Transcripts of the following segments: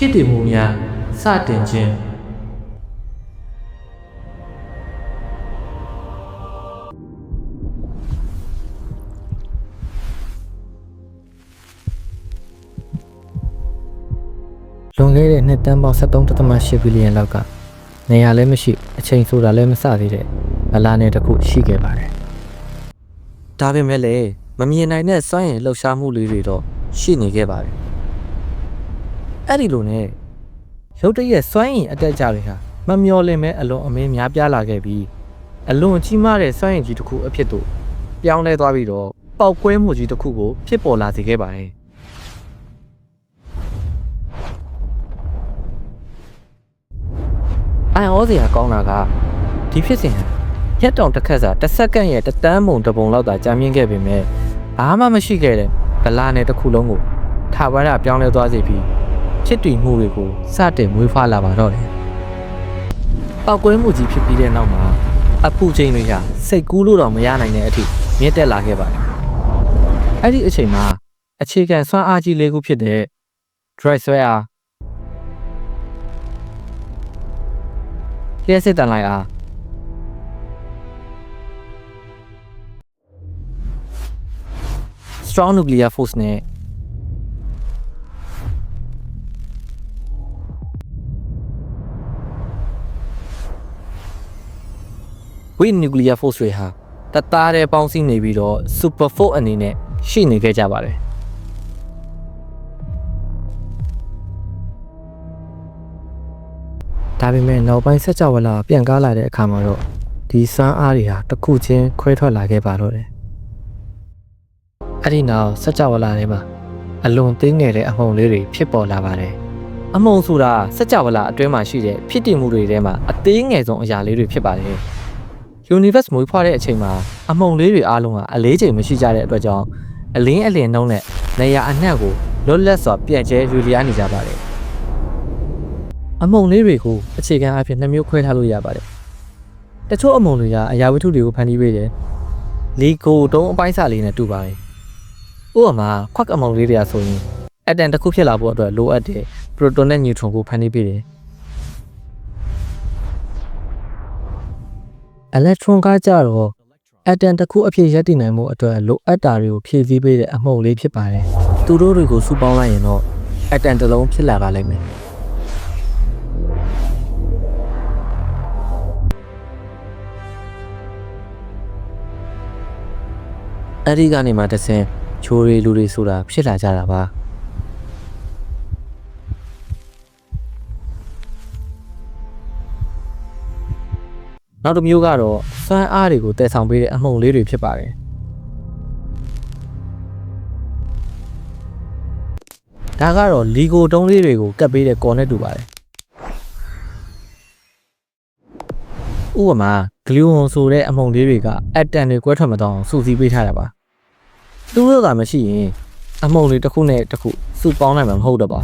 ဖြစ်တည်မှုများစတင်ခြင်းလွန်ခဲ့တဲ့နှစ်တန်းပေါင်း 73.8 ဘီလီယံလောက်ကနေရာလည်းမရှိအချိန်ဆိုတာလည်းမစသေးတဲ့ဗလာနယ်တစ်ခုရှိခဲ့ပါတယ်။ဒါပေမဲ့လည်းမမြင်နိုင်တဲ့စွမ်းရည်လှုပ်ရှားမှုလေးတွေတော့ရှိနေခဲ့ပါတယ်။အဲ့ဒီလိုနဲ့ရုတ်တရက်စွမ်းရည်အတက်အကျတွေဟာမမျော်လင့်မဲ့အလွန်အမင်းများပြားလာခဲ့ပြီးအလွန်ကြီးမားတဲ့စွမ်းရည်ကြီးတစ်ခုအဖြစ်သို့ပြောင်းလဲသွားပြီးတော့ပေါက်ကွဲမှုကြီးတစ်ခုကိုဖြစ်ပေါ်လာစေခဲ့ပါတယ်။အိုင်အောစရာကောင်းတာကဒီဖြစ်စဉ်ဟာရက်တောင်တစ်ခက်စာတစ်စက္ကန့်ရဲ့တတန်းမုံတပုံလောက်သာကြာမြင့်ခဲ့ပေမဲ့ဘာမှမရှိခဲ့တဲ့ဗလာနယ်တစ်ခုလုံးကိုထာဝရပြောင်းလဲသွားစေပြီးချစ်တူမှုတွေကိုစတင်မွေးဖွားလာပါတော့တယ်။ပောက်ကွဲမှုကြီးဖြစ်ပြီးတဲ့နောက်မှာအပူချိန်တွေဟာစိတ်ကူးလို့တော့မရနိုင်တဲ့အထိမြင့်တက်လာခဲ့ပါတယ်။အဲ့ဒီအချိန်မှာအခြေခံစွမ်းအားကြီးလေးခုဖြစ်တဲ့ dry ဆွဲအားလျှက်စစ်တန်လိုက်အား strong nuclear force နဲ့weak nuclear force တွေဟာတသားတည်းပေါင်းစည်းနေပြီးတော့ super force အနေနဲ့ရှိနေခဲ့ကြပါတယ်ဒါပေမဲ့နောက်ပိုင်းဆက်ကြဝဠာပြန်ကားလာတဲ့အခါမှာတော့ဒီစွမ်းအားတွေဟာတစ်ခုချင်းခွဲထွက်လာခဲ့ပါတော့တယ်အဲ့ဒီနောက်ဆက်ကြဝဠာထဲမှာအလွန်သေးငယ်တဲ့အမှုန်လေးတွေဖြစ်ပေါ်လာပါတယ်အမှုန်ဆိုတာဆက်ကြဝဠာအတွင်းမှာရှိတဲ့ဖြစ်တည်မှုတွေထဲမှာအသေးငယ်ဆုံးအရာလေးတွေဖြစ်ပါတယ် universe မွေးဖွားတဲ့အချိန်မှာအမှုန်လေးတွေအားလုံးကအလေးချိန်မရှိကြတဲ့အတွက်ကြောင့်အလင်းအလင်းနှုံးနဲ့နေရာအနှံ့ကိုလွတ်လပ်စွာပြန့်ကျဲရွေလျားနေကြပါတယ်အမုံလေးတွေကိုအခြေခံအဖြစ်နှစ်မျိုးခွဲထားလို့ရပါတယ်။တချို့အမုံတွေကအရာဝတ္ထုတွေကိုဖန်တီးပေးတယ်။လီကိုတုံးအပိုင်းစာလေးနဲ့တူပါတယ်။ဥပမာခွက်အမုံလေးတွေကဆိုရင်အက်တမ်တစ်ခုဖြစ်လာဖို့အတွက်လိုအပ်တဲ့ပရိုတွန်နဲ့နျူထရွန်ကိုဖန်တီးပေးတယ်။အီလက်ထရွန်ကကြတော့အက်တမ်တစ်ခုအဖြစ်ရပ်တည်နိုင်မှုအတွက်လိုအပ်တာတွေကိုဖြည့်ဆည်းပေးတဲ့အမုံလေးဖြစ်ပါတယ်။သူတို့တွေကိုစုပေါင်းလိုက်ရင်တော့အက်တမ်တစ်လုံးဖြစ်လာပါလိမ့်မယ်။အဲ့ဒီကနေမှတဆင်ချိုးရီလူတွေဆိုတာဖြစ်လာကြတာပါနောက်တစ်မျိုးကတော့စွမ်းအားတွေကိုတည်ဆောင်ပေးတဲ့အမှုန်လေးတွေဖြစ်ပါတယ်ဒါကတော့လီကိုတုံးလေးတွေကိုကပ်ပေးတဲ့ကော်နဲ့တူပါတယ်ဥပမာဂလူဝွန်ဆိုတဲ့အမုံလေးတွေကအက်တန်တွေကွဲထွက်မတော့အောင်စုစည်းပေးထားတာပါသူတို့ကမရှိရင်အမုံလေးတစ်ခုနဲ့တစ်ခုစုပေါင်းနိုင်မှာမဟုတ်တော့ပါ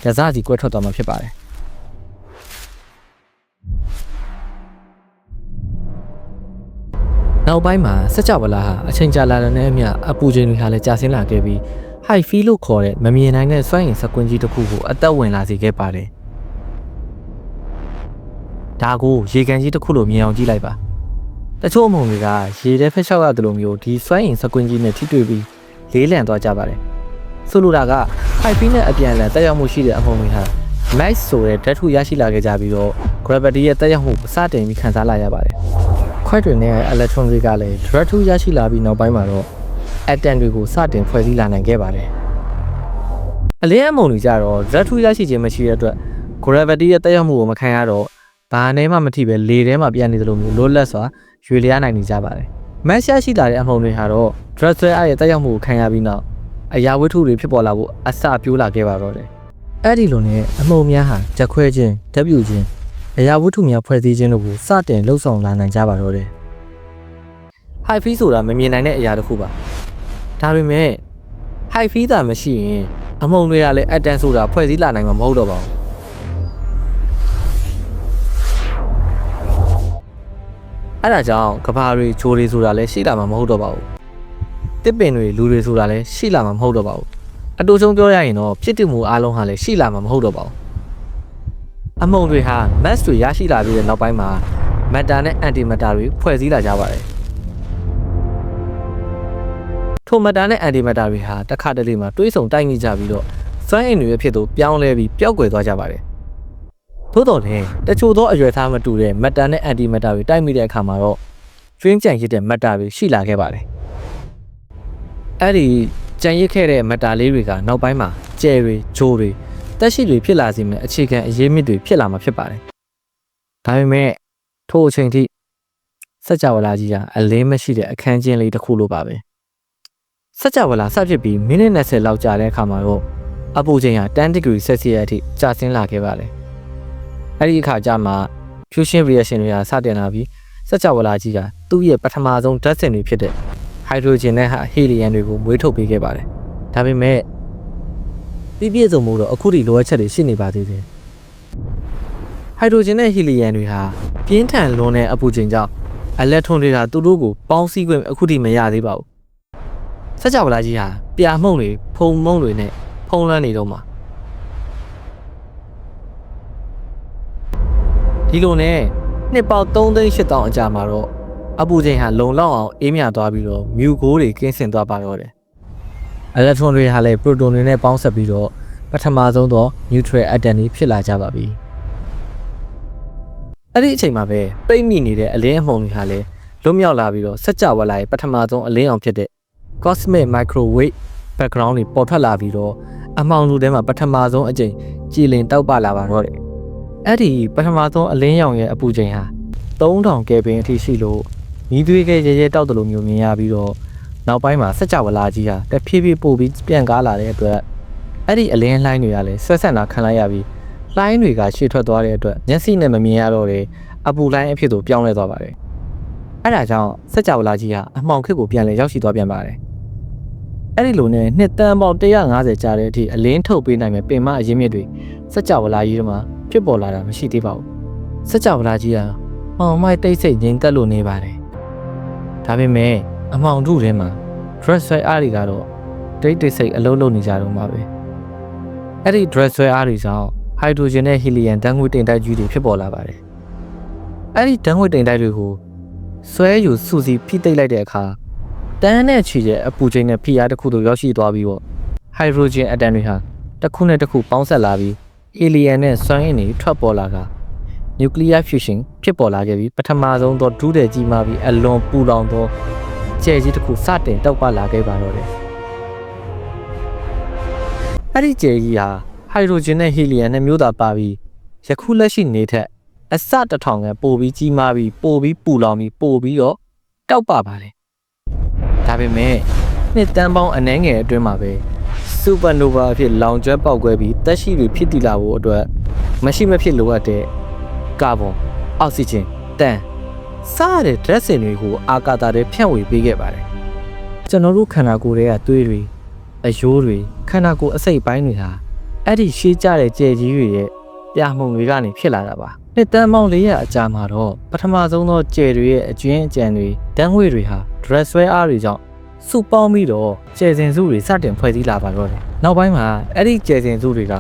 ကြစားစီကွဲထွက်သွားမှာဖြစ်ပါတယ်နောက်ပိုင်းမှာစကြဝဠာဟာအချိန်ကြာလာတဲ့အမျှအပူချိန်တွေဟာလည်းကျဆင်းလာခဲ့ပြီး high field လို့ခေါ်တဲ့မမြင်နိုင်တဲ့စွမ်းအင်စကွင်းကြီးတစ်ခုကိုအသက်ဝင်လာစေခဲ့ပါတယ်ဒါကိုရေကန်ကြီးတစ်ခုလိုမြင်အောင်ကြည့်လိုက်ပါတချို့အမုံတွေကရေထဲဖက်လျှောက်ရတယ်လို့မျိုးဒီစွမ်းအင်စကွင်းကြီးနဲ့ထိတွေ့ပြီးလေးလံသွားကြပါတယ်ဆိုလိုတာက high field နဲ့အပြန်အလှန်တက်ရောက်မှုရှိတဲ့အမုံတွေဟာ mass ဆိုတဲ့ဓာတ်ထုရရှိလာခဲ့ကြပြီးတော့ gravity ရဲ့တက်ရောက်မှုစတင်ပြီးခံစားလာရပါတယ်ခွက်တွေနဲ့ electron တွေကလည်းဓာတ်ထုရရှိလာပြီးနောက်ပိုင်းမှာတော့ atom တွေကိုစတင်ဖွဲ့စည်းလာနိုင်ခဲ့ပါတယ်အလင်းအမုံတွေကြတော့ဓာတ်ထုရရှိခြင်းမရှိတဲ့အတွက် gravity ရဲ့တက်ရောက်မှုကိုမခံရတော့ဘာနဲ့မှမထိပဲလေထဲမှာပြန်နေသလိုမျိုးလွတ်လပ်စွာရွေလျားနိုင်နေကြပါတယ်။ mass ရှိလာတဲ့အမှုန်တွေဟာတော့ drag ဆွဲအားရဲ့တက်ရောက်မှုကိုခံရပြီးနောက်အရာဝတ္ထုတွေဖြစ်ပေါ်လာဖို့အစပြိုးလာခဲ့ပါတော့တယ်။အဲ့ဒီလိုနဲ့အမှုန်များဟာဓာတ်ခွဲခြင်း၊ဓာတ်ပြုခြင်းအရာဝတ္ထုများဖွဲ့စည်းခြင်းတို့ကိုစတင်လှုပ်ဆောင်လာနိုင်ကြပါတော့တယ်။ high field ဆိုတာမမြင်နိုင်တဲ့အရာတစ်ခုပါ။ဒါပေမဲ့ high field သာမရှိရင်အမှုန်တွေကလည်း atom ဆိုတာဖွဲ့စည်းလာနိုင်မှာမဟုတ်တော့ပါဘူး။အဲ့ဒါကြောင့်ကဘာတွေချိုးတွေဆိုတာလည်းရှိလာမှာမဟုတ်တော့ပါဘူးတစ်ပင်တွေလူတွေဆိုတာလည်းရှိလာမှာမဟုတ်တော့ပါဘူး အတူဆုံးပြောရရင်တော့ဖြစ်တည်မှုအားလုံးဟာလည်းရှိလာမှာမဟုတ်တော့ပါဘူးအမုံတွေဟာ mass တွေရရှိလာပြီးတဲ့နောက်ပိုင်းမှာ matter နဲ့ anti matter တွေဖွဲ့စည်းလာကြပါတယ်ထို matter နဲ့ anti matter တွေဟာတစ်ခါတလေမှာတွေးဆုံတိုက်မိကြပြီးတော့စွမ်းအင်တွေရဲ့ဖြစ်သူပြောင်းလဲပြီးပျောက်ကွယ်သွားကြပါတယ်သို့တော်လည်းတချို့သောအရွယ်သားမတူတဲ့ matter နဲ့ anti matter တွေတိုက်မိတဲ့အခါမှာတော့ string ကြံရစ်တဲ့ matter တွေရှိလာခဲ့ပါတယ်အဲ့ဒီကြံရစ်ခဲ့တဲ့ matter လေးတွေကနောက်ပိုင်းမှာကျယ်တွေဂျိုတွေတက်ရှိတွေဖြစ်လာစေမယ့်အခြေခံအရေးမြစ်တွေဖြစ်လာမှာဖြစ်ပါတယ်ဒါပေမဲ့ထို့အချိန်ထိစကြဝဠာကြီးဟာအလင်းမရှိတဲ့အခန်းချင်းလေးတစ်ခုလိုပါပဲစကြဝဠာစဖြစ်ပြီးမိနစ်20လောက်ကြာတဲ့အခါမှာတော့အပူချိန်ဟာ10 degree Celsius အထိကျဆင်းလာခဲ့ပါတယ်အဲ့ဒီအခါကျမှ fusion reaction တွေကစတင်လာပြီးစကြဝဠာကြီးကသူ့ရဲ့ပထမဆုံးဓာတ်စင်တွေဖြစ်တဲ့ hydrogen နဲ့ helium တွေကိုမွေးထုတ်ပေးခဲ့ပါတယ်ဒါပေမဲ့ပြည့်စုံမှုတော့အခုထိလိုအပ်ချက်တွေရှိနေပါသေးတယ်ဟိုက်ဒရိုဂျင်နဲ့ဟီလီယမ်တွေဟာပြင်းထန်လွန်းတဲ့အပူချိန်ကြောင့်အီလက်ထရွန်တွေကသူတို့ကိုပေါင်းစည်းခွင့်အခုထိမရသေးပါဘူးစကြဝဠာကြီးဟာပြာမှုန့်တွေဖုံမှုန့်တွေနဲ့ဖုံးလွှမ်းနေတော့မှာဒီလိုနဲ့နှစ်ပေါက်3,800,000အကြာမှာတော့အပူချိန်ဟာလုံလောက်အောင်အေးမြသွားပြီးတော့မြူကိုးတွေကင်းစင်သွားပါတော့တယ်အီလက်ထရွန်တွေဟာလည်းပရိုတွန်တွေနဲ့ပေါင်းဆက်ပြီးတော့ပထမဆုံးသော neutral atom တွေဖြစ်လာကြပါပြီအဲ့ဒီအချိန်မှာပဲပိတ်မိနေတဲ့အလင်းအမှုန်တွေဟာလည်းလွတ်မြောက်လာပြီးတော့စကြဝဠာရဲ့ပထမဆုံးအလင်းအောင်ဖြစ်တဲ့ cosmic microwave background တွေပေါ်ထွက်လာပြီးတော့အမှောင်လူထဲမှာပထမဆုံးအကြိမ်ကြည်လင်တောက်ပလာပါတော့တယ်အဲ့ဒီပထမဆုံးအလင်းရောင်ရဲ့အပူချိန်ဟာ3000 Kelvin အထိရှိလို့မီးသွေးကရဲရဲတောက်တယ်လို့မျိုးမြင်ရပြီးတော့နောက်ပိုင်းမှာစကြဝဠာကြီးဟာတဖြည်းဖြည်းပို့ပြီးပြန်ကားလာတဲ့အတွက်အဲ့ဒီအလင်းလှိုင်းတွေကလည်းဆွဲဆက်တာခံလိုက်ရပြီးလှိုင်းတွေကရှေ့ထွက်သွားတဲ့အတွက်မျက်စိနဲ့မမြင်ရတော့တဲ့အပူလှိုင်းအဖြစ်သို့ပြောင်းလဲသွားပါတယ်အဲ့ဒါကြောင့်စကြဝဠာကြီးဟာအမှောင်ခေတ်ကိုပြန်လည်ရောက်ရှိသွားပြန်ပါတယ်အဲ့ဒီလိုနဲ့နှစ်တန်းပေါင်း150ကြာတဲ့အထိအလင်းထုတ်ပေးနိုင်မဲ့ပင်မအရင်းမြစ်တွေစကြဝဠာကြီးထဲမှာဖြစ်ပေါ်လာတာမရှိသေးပါဘူးစကြဝဠာကြီးဟာမှောင်မိုက်တိတ်ဆိတ်ငြိမ်သက်လို့နေပါတယ်ဒါပေမဲ့အမှောင်ထုထဲမှာ dress ဆွဲအားတွေကတော့တိတ်ဆိတ်အလုံးလုံးနေကြတော့မှာပဲအဲ့ဒီ dress ဆွဲအားတွေကြောင့်ဟိုက်ဒရိုဂျင်နဲ့ဟီလီယမ်ဓာတ်ငွေ့တိမ်တိုက်ကြီးတွေဖြစ်ပေါ်လာပါတယ်အဲ့ဒီဓာတ်ငွေ့တိမ်တိုက်တွေကိုဆွဲယူစုစည်းဖိသိပ်လိုက်တဲ့အခါတန်းနဲ့ချီတဲ့အပူချိန်နဲ့ဖိအားတစ်ခုတို့ရောက်ရှိသွားပြီးတော့ဟိုက်ဒရိုဂျင်အတမ်တွေဟာတစ်ခုနဲ့တစ်ခုပေါင်းဆက်လာပြီးဟီလီယမ်နဲ့စွမ်းအင်တွေထွက်ပေါ်လာကနျူကလ িয়ার ဖျူရှင်ဖြစ်ပေါ်လာခဲ့ပြီးပထမဆုံးသောဒုတဲ့ကြီးမားပြီးအလွန်ပူလောင်သောကျဲကြီးတစ်ခုစတင်တောက်ပလာခဲ့ပါတော့တယ်အဲ့ဒီကျဲကြီးဟာဟိုက်ဒရိုဂျင်နဲ့ဟီလီယမ်နဲ့မျိုးသာပါပြီးယခုလက်ရှိနေထက်အစ1000ခန့်ပိုပြီးကြီးမားပြီးပိုပြီးပူလောင်ပြီးပိုပြီးတော့တောက်ပပါတယ်ဒါပေမဲ့နှစ်တန်းပေါင်းအနည်းငယ်အတွင်းမှာပဲစူပါနိုဗာအဖြစ်လောင်ကျွမ်းပေါက်ကွဲပြီးတက်ရှိတွေဖြစ်တည်လာဖို့အတွက်မရှိမဖြစ်လိုအပ်တဲ့ကာဗွန်အောက်ဆီဂျင်တန်စားတဲ့ဓာတ်စင်တွေကိုအာကာသထဲဖြန့်ဝေပေးခဲ့ပါတယ်ကျွန်တော်တို့ခန္ဓာကိုယ်ရဲ့သွေးတွေအယိုးတွေခန္ဓာကိုယ်အစိတ်ပိုင်းတွေဟာအဲ့ဒီရှေးကြတဲ့ကြဲကြီးတွေရဲ့ပြာမှုန်တွေကနေဖြစ်လာတာပါနှစ်တန်းပေါင်း400အကြာမှာတော့ပထမဆုံးသောကြဲတွေရဲ့အကျွင်းအကြံတွေဓာတ်ငွေ့တွေဟာ dress ဆွဲအားတွေကြောင့်စုပေါင်းပြီးတော့ကျဲစင်စုတွေစတင်ဖွဲ့စည်းလာပါတော့တယ်နောက်ပိုင်းမှာအဲ့ဒီကျဲစင်စုတွေက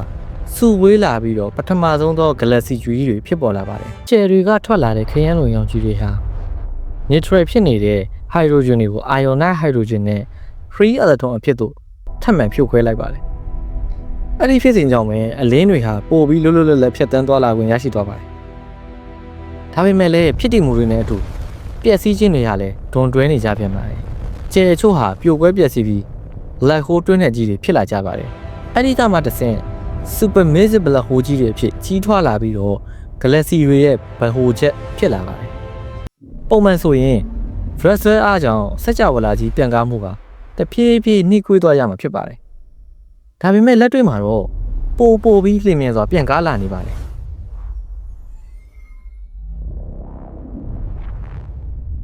စုဝေးလာပြီးတော့ပထမဆုံးသော galaxy ကြီးတွေဖြစ်ပေါ်လာပါတယ်ကျဲတွေကထွက်လာတဲ့ခရမ်းလွန်ရောင်ကြီးတွေဟာ neutral ဖြစ်နေတဲ့ hydrogen တွေကို ionized hydrogen နဲ့ free electron အဖြစ်သို့ထပ်မံဖြိုခွဲလိုက်ပါတယ်အဲ့ဒီဖြစ်စဉ်ကြောင့်ပဲအလင်းတွေဟာပိုပြီးလွတ်လွတ်လပ်လပ်ဖြတ်တန်းသွားလာခွင့်ရရှိသွားပါတယ်ဒါပေမဲ့လည်းဖြစ်တည်မှုတွေနဲ့အတူပျက်စီးခြင်းတွေကလည်းဒွန်တွဲနေကြပြန်ပါတယ်ကျဲချို့ဟာပြိုကွဲပျက်စီးပြီး black hole တွင်းနဲ့ကြီးတွေဖြစ်လာကြပါတယ်အဲ့ဒီကမှတစ်ဆင့် supermassive black hole ကြီးတွေအဖြစ်ကြီးထွားလာပြီးတော့ galaxy တွေရဲ့ဗဟိုချက်ဖြစ်လာပါတယ်ပုံမှန်ဆိုရင် dress ဆွဲအားကြောင့်စကြဝဠာကြီးပြန်ကားမှုကတဖြည်းဖြည်းနှိကွေးသွားရမှာဖြစ်ပါတယ်ဒါပေမဲ့လက်တွေ့မှာတော့ပိုပြီးလျင်မြန်စွာပြန်ကားလာနေပါတယ်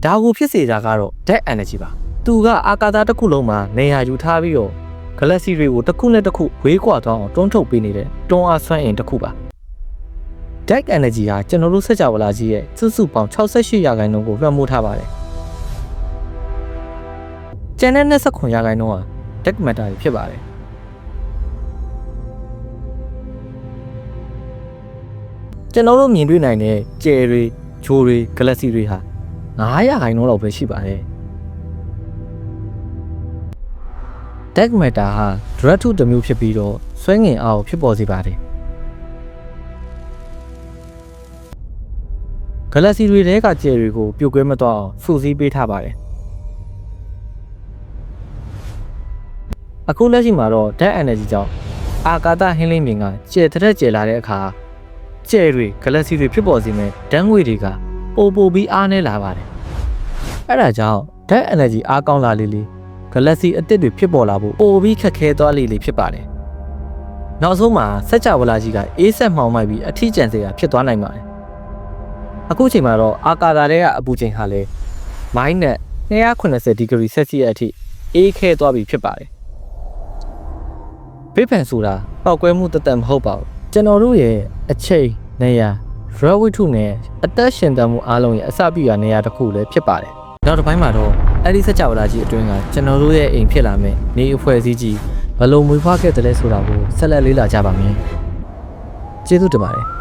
ဒါကိုဖြစ်စေတာကတော့ dark energy ပါသူကအာကာသတစ်ခုလုံးမှာနေရာယူထားပြီးတော့ galaxy တွေကိုတစ်ခုနဲ့တစ်ခုဝေးကွာသွားအောင်တွန်းထုတ်ပေးနေတဲ့တွန်းအားစွမ်းအင်တစ်ခုပါ dark energy ဟာကျွန်တော်တို့စကြဝဠာကြီးရဲ့စုပေါင်း68% ကိုလွှမ်းမိုးထားပါတယ်ကျန်တဲ့29%က dark matter ဖြစ်ပါတယ် ကျွန်တော်တို့မြင်တွေ့နိုင်တဲ့ကျယ်တွေဂျိုတွေ galaxy တွေဟာ900ခိုင်နှုန်းလောက်ပဲရှိပါတယ် dark matter ဟာ drug ထုတစ်မျိုးဖြစ်ပြီးတော့ဆွဲငင်အားကိုဖြစ်ပေါ်စေပါတယ် galaxy တွေထဲကကျယ်တွေကိုပြိုကွဲမသွားအောင်စုစည်းပေးထားပါတယ်အခုလက်ရှိမှာတော့ dark energy ကြောင့်အာကာသဟင်းလင်းမြင်ကကျယ်ထက်ကျယ်လာတဲ့အခါကျယ်တွေ galaxy တွေဖြစ်ပေါ်စေမဲ့ဓာတ်ငွေတွေကပိုပြီးအားနည်းလာပါတယ်အဲ့ဒါကြောင့် dark energy အားကောင်းလာလေ galaxy အသစ်တွေဖြစ်ပေါ်လာဖို့ပိုပြီးခက်ခဲသွားလေဖြစ်ပါတယ်နောက်ဆုံးမှာစัจ java လာကြီးကအေးဆက်မှောင်မိုက်ပြီးအထီးကျန်စေတာဖြစ်သွားနိုင်ပါတယ်အခုချိန်မှာတော့အာကာသထဲကအပူချိန်ဟာလည်း -280 ဒီဂရီဆက်စီယပ်အထိအေးခဲသွားပြီဖြစ်ပါတယ်ဘေးဖန်ဆိုတာပောက်ကွဲမှုတသက်မဟုတ်ပါဘူးကျွန်တော်တို့ရဲ့အချိန်နေရာ raw ဝိထုနဲ့အသက်ရှင်သန်မှုအားလုံးရဲ့အစပြုရာနေရာတစ်ခုလည်းဖြစ်ပါတယ်နောက်တစ်ပိုင်းမှာတော့အဲ့ဒီစัจ java လာကြီးအတွင်းကကျွန်တော်တို့ရဲ့အိမ်ဖြစ်လာမယ့်နေအဖွဲ့အစည်းကြီးဘယ်လိုမွေးဖွားခဲ့တယ်လဲဆိုတာကိုဆက်လက်လေ့လာကြပါမယ်ကျေးဇူးတင်ပါတယ်